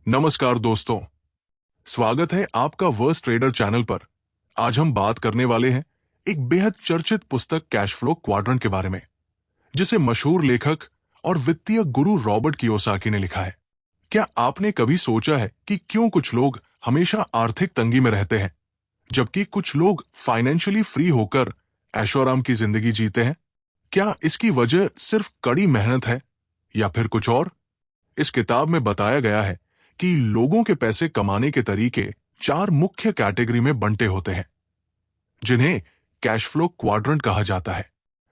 नमस्कार दोस्तों, स्वागत है आपका वर्स्ट ट्रेडर चैनल पर। आज हम बात करने वाले हैं एक बेहद चर्चित पुस्तक कैश फ्लो क्वाड्रेंट के बारे में, जिसे मशहूर लेखक और वित्तीय गुरु रॉबर्ट कियोसाकी ने लिखा है। क्या आपने कभी सोचा है कि क्यों कुछ लोग हमेशा आर्थिक तंगी में रहते हैं, जबकि कुछ लोग फाइनेंशियली फ्री होकर ऐशोआराम की जिंदगी जीते हैं? क्या इसकी वजह सिर्फ कड़ी मेहनत है या फिर कुछ और? इस किताब में बताया गया है कि लोगों के पैसे कमाने के तरीके 4 मुख्य कैटेगरी में बंटे होते हैं, जिन्हें कैश फ्लो क्वाड्रेंट कहा जाता है।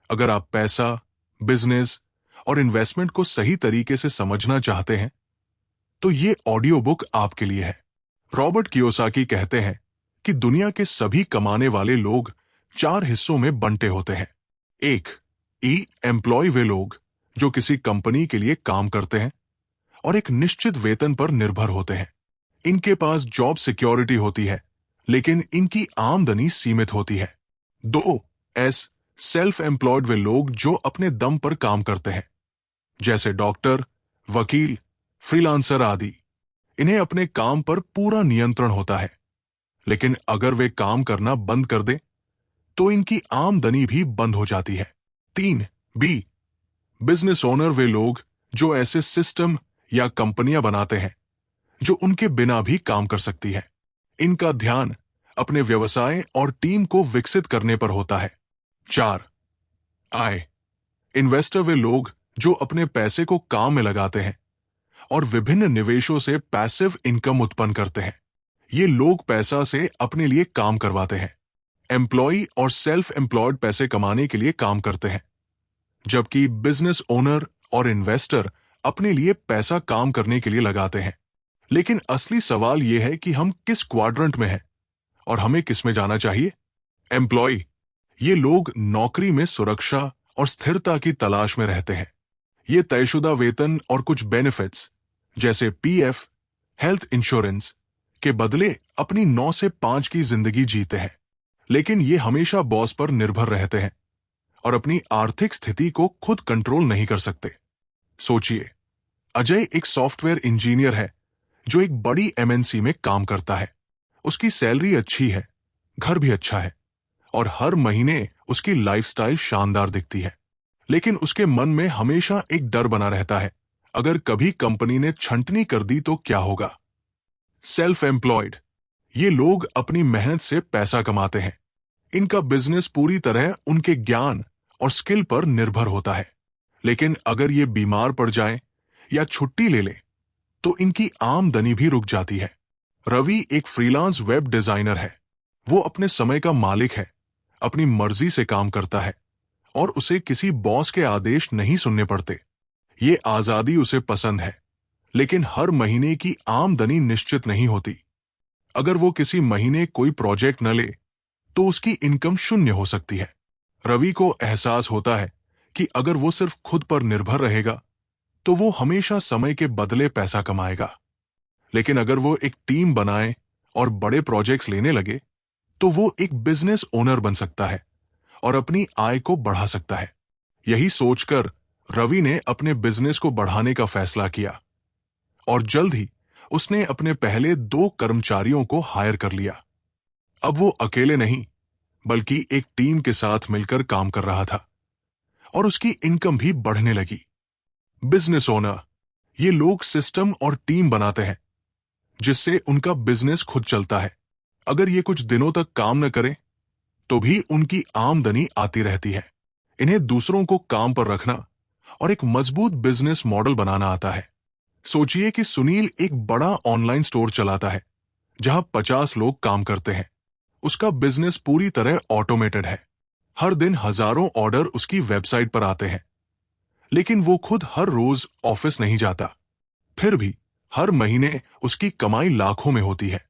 अगर आप पैसा, बिजनेस और इन्वेस्टमेंट को सही तरीके से समझना चाहते हैं, तो ये ऑडियो बुक आपके लिए है। रॉबर्ट कियोसाकी कहते हैं कि दुनिया के सभी कमाने वाले लोग 4 हिस्सों में बंटे होते हैं। 1. एम्प्लॉय, वे लोग जो किसी कंपनी के लिए काम करते हैं और एक निश्चित वेतन पर निर्भर होते हैं। इनके पास जॉब सिक्योरिटी होती है, लेकिन इनकी आमदनी सीमित होती है। 2. सेल्फ एम्प्लॉयड, वे लोग जो अपने दम पर काम करते हैं, जैसे डॉक्टर, वकील, फ्रीलांसर आदि। इन्हें अपने काम पर पूरा नियंत्रण होता है, लेकिन अगर वे काम करना बंद कर दें, तो इनकी आमदनी भी बंद हो जाती है। 3. बिजनेस ओनर, वे लोग जो ऐसे सिस्टम या कंपनियां बनाते हैं जो उनके बिना भी काम कर सकती है। इनका ध्यान अपने व्यवसाय और टीम को विकसित करने पर होता है। 4. इन्वेस्टर, वे लोग जो अपने पैसे को काम में लगाते हैं और विभिन्न निवेशों से पैसिव इनकम उत्पन्न करते हैं। ये लोग पैसा से अपने लिए काम करवाते हैं। एम्प्लॉय और सेल्फ एम्प्लॉयड पैसे कमाने के लिए काम करते हैं, जबकि बिजनेस ओनर और इन्वेस्टर अपने लिए पैसा काम करने के लिए लगाते हैं। लेकिन असली सवाल यह है कि हम किस क्वाड्रेंट में हैं और हमें किस में जाना चाहिए। एम्प्लॉय, ये लोग नौकरी में सुरक्षा और स्थिरता की तलाश में रहते हैं। ये तयशुदा वेतन और कुछ बेनिफिट्स जैसे पीएफ, हेल्थ इंश्योरेंस के बदले अपनी 9 से 5 की जिंदगी जीते हैं, लेकिन ये हमेशा बॉस पर निर्भर रहते हैं और अपनी आर्थिक स्थिति को खुद कंट्रोल नहीं कर सकते। सोचिए, अजय एक सॉफ्टवेयर इंजीनियर है जो एक बड़ी एमएनसी में काम करता है। उसकी सैलरी अच्छी है, घर भी अच्छा है और हर महीने उसकी लाइफस्टाइल शानदार दिखती है। लेकिन उसके मन में हमेशा एक डर बना रहता है, अगर कभी कंपनी ने छंटनी कर दी तो क्या होगा। सेल्फ एम्प्लॉयड, ये लोग अपनी मेहनत से पैसा कमाते हैं। इनका बिजनेस पूरी तरह उनके ज्ञान और स्किल पर निर्भर होता है, लेकिन अगर ये बीमार पड़ जाएं या छुट्टी ले लें, तो इनकी आमदनी भी रुक जाती है। रवि एक फ्रीलांस वेब डिजाइनर है। वो अपने समय का मालिक है, अपनी मर्जी से काम करता है और उसे किसी बॉस के आदेश नहीं सुनने पड़ते। ये आजादी उसे पसंद है, लेकिन हर महीने की आमदनी निश्चित नहीं होती। अगर वो किसी महीने कोई प्रोजेक्ट न ले, तो उसकी इनकम शून्य हो सकती है। रवि को एहसास होता है कि अगर वो सिर्फ खुद पर निर्भर रहेगा, तो वो हमेशा समय के बदले पैसा कमाएगा। लेकिन अगर वो एक टीम बनाए और बड़े प्रोजेक्ट्स लेने लगे, तो वो एक बिजनेस ओनर बन सकता है और अपनी आय को बढ़ा सकता है। यही सोचकर रवि ने अपने बिजनेस को बढ़ाने का फैसला किया और जल्द ही उसने अपने पहले 2 कर्मचारियों को हायर कर लिया। अब वो अकेले नहीं, बल्कि एक टीम के साथ मिलकर काम कर रहा था और उसकी इनकम भी बढ़ने लगी। बिजनेस ओनर, ये लोग सिस्टम और टीम बनाते हैं जिससे उनका बिजनेस खुद चलता है। अगर ये कुछ दिनों तक काम न करें, तो भी उनकी आमदनी आती रहती है। इन्हें दूसरों को काम पर रखना और एक मजबूत बिजनेस मॉडल बनाना आता है। सोचिए कि सुनील एक बड़ा ऑनलाइन स्टोर चलाता है जहां 50 लोग काम करते हैं। उसका बिजनेस पूरी तरह ऑटोमेटेड है। हर दिन हजारों ऑर्डर उसकी वेबसाइट पर आते हैं, लेकिन वो खुद हर रोज ऑफिस नहीं जाता। फिर भी हर महीने उसकी कमाई लाखों में होती है।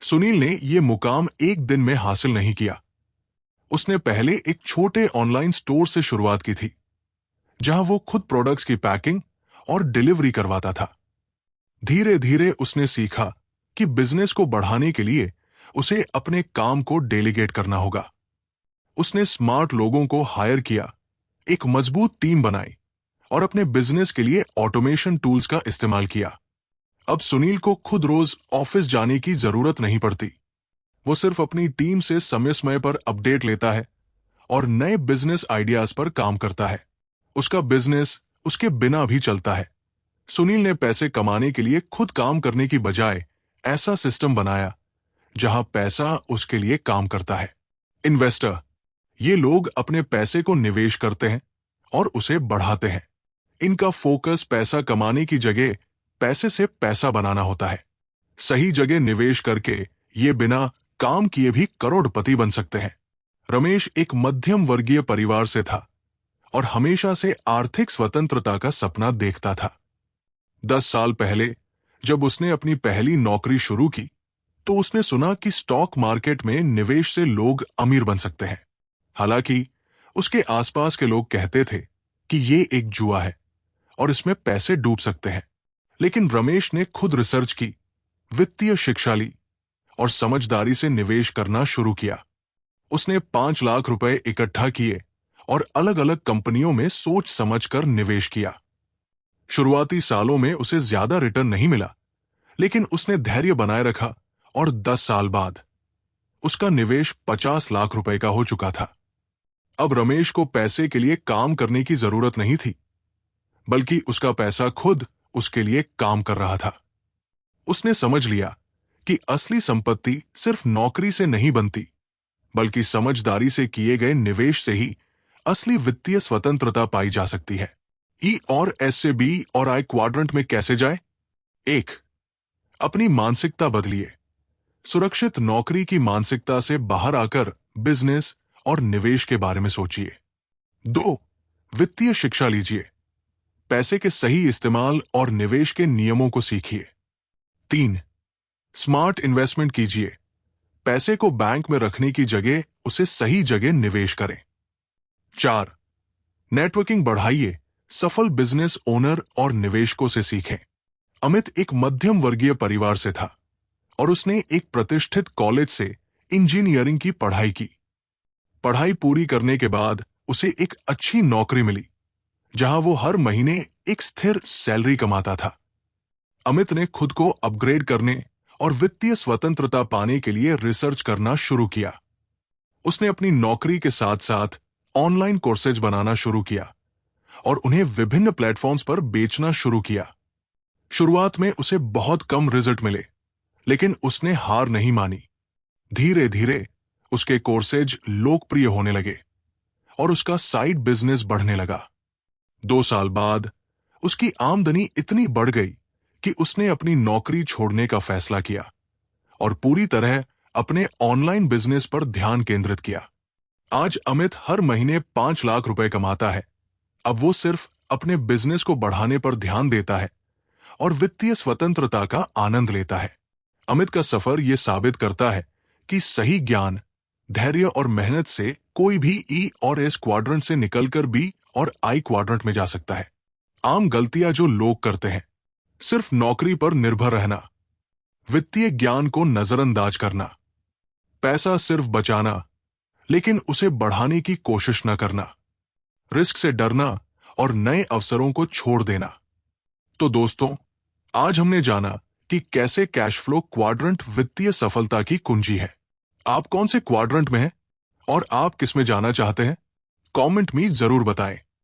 सुनील ने यह मुकाम एक दिन में हासिल नहीं किया। उसने पहले एक छोटे ऑनलाइन स्टोर से शुरुआत की थी, जहां वो खुद प्रोडक्ट्स की पैकिंग और डिलीवरी करवाता था। धीरे धीरे उसने सीखा कि बिजनेस को बढ़ाने के लिए उसे अपने काम को डेलीगेट करना होगा। उसने स्मार्ट लोगों को हायर किया, एक मजबूत टीम बनाई और अपने बिजनेस के लिए ऑटोमेशन टूल्स का इस्तेमाल किया। अब सुनील को खुद रोज ऑफिस जाने की जरूरत नहीं पड़ती। वो सिर्फ अपनी टीम से समय समय पर अपडेट लेता है और नए बिजनेस आइडियाज पर काम करता है। उसका बिजनेस उसके बिना भी चलता है। सुनील ने पैसे कमाने के लिए खुद काम करने की बजाय ऐसा सिस्टम बनाया जहां पैसा उसके लिए काम करता है। इन्वेस्टर, ये लोग अपने पैसे को निवेश करते हैं और उसे बढ़ाते हैं। इनका फोकस पैसा कमाने की जगह पैसे से पैसा बनाना होता है। सही जगह निवेश करके ये बिना काम किए भी करोड़पति बन सकते हैं। रमेश एक मध्यम वर्गीय परिवार से था और हमेशा से आर्थिक स्वतंत्रता का सपना देखता था। 10 साल पहले जब उसने अपनी पहली नौकरी शुरू की तो उसने सुना कि स्टॉक मार्केट में निवेश से लोग अमीर बन सकते हैं। हालांकि उसके आसपास के लोग कहते थे कि ये एक जुआ है और इसमें पैसे डूब सकते हैं। लेकिन रमेश ने खुद रिसर्च की, वित्तीय शिक्षा ली और समझदारी से निवेश करना शुरू किया। उसने 5 लाख रुपए इकट्ठा किए और अलग अलग कंपनियों में सोच समझकर निवेश किया। शुरुआती सालों में उसे ज्यादा रिटर्न नहीं मिला, लेकिन उसने धैर्य बनाए रखा और 10 साल बाद उसका निवेश 50 लाख रुपए का हो चुका था। अब रमेश को पैसे के लिए काम करने की जरूरत नहीं थी, बल्कि उसका पैसा खुद उसके लिए काम कर रहा था। उसने समझ लिया कि असली संपत्ति सिर्फ नौकरी से नहीं बनती, बल्कि समझदारी से किए गए निवेश से ही असली वित्तीय स्वतंत्रता पाई जा सकती है। ई और एस से बी और आई क्वाड्रेंट में कैसे जाए? 1. अपनी मानसिकता बदलिए। सुरक्षित नौकरी की मानसिकता से बाहर आकर बिजनेस और निवेश के बारे में सोचिए। 2. वित्तीय शिक्षा लीजिए। पैसे के सही इस्तेमाल और निवेश के नियमों को सीखिए। 3. स्मार्ट इन्वेस्टमेंट कीजिए। पैसे को बैंक में रखने की जगह उसे सही जगह निवेश करें। 4. नेटवर्किंग बढ़ाइए। सफल बिजनेस ओनर और निवेशकों से सीखें। अमित एक मध्यम वर्गीय परिवार से था और उसने एक प्रतिष्ठित कॉलेज से इंजीनियरिंग की पढ़ाई की। पढ़ाई पूरी करने के बाद उसे एक अच्छी नौकरी मिली, जहां वो हर महीने एक स्थिर सैलरी कमाता था। अमित ने खुद को अपग्रेड करने और वित्तीय स्वतंत्रता पाने के लिए रिसर्च करना शुरू किया। उसने अपनी नौकरी के साथ साथ ऑनलाइन कोर्सेज बनाना शुरू किया और उन्हें विभिन्न प्लेटफॉर्म्स पर बेचना शुरू किया। शुरुआत में उसे बहुत कम रिजल्ट मिले, लेकिन उसने हार नहीं मानी। धीरे धीरे उसके कोर्सेज लोकप्रिय होने लगे और उसका साइड बिजनेस बढ़ने लगा। 2 साल बाद उसकी आमदनी इतनी बढ़ गई कि उसने अपनी नौकरी छोड़ने का फैसला किया और पूरी तरह अपने ऑनलाइन बिजनेस पर ध्यान केंद्रित किया। आज अमित हर महीने 5 लाख रुपए कमाता है। अब वो सिर्फ अपने बिजनेस को बढ़ाने पर ध्यान देता है और वित्तीय स्वतंत्रता का आनंद लेता है। अमित का सफर यह साबित करता है कि सही ज्ञान, धैर्य और मेहनत से कोई भी ई और एस क्वाड्रेंट से निकलकर बी और आई क्वाड्रेंट में जा सकता है। आम गलतियां जो लोग करते हैं, सिर्फ नौकरी पर निर्भर रहना, वित्तीय ज्ञान को नजरअंदाज करना, पैसा सिर्फ बचाना लेकिन उसे बढ़ाने की कोशिश न करना, रिस्क से डरना और नए अवसरों को छोड़ देना। तो दोस्तों, आज हमने जाना कि कैसे कैश फ्लो क्वाड्रेंट वित्तीय सफलता की कुंजी है। आप कौन से क्वाड्रेंट में हैं और आप किस में जाना चाहते हैं? कमेंट में जरूर बताएं।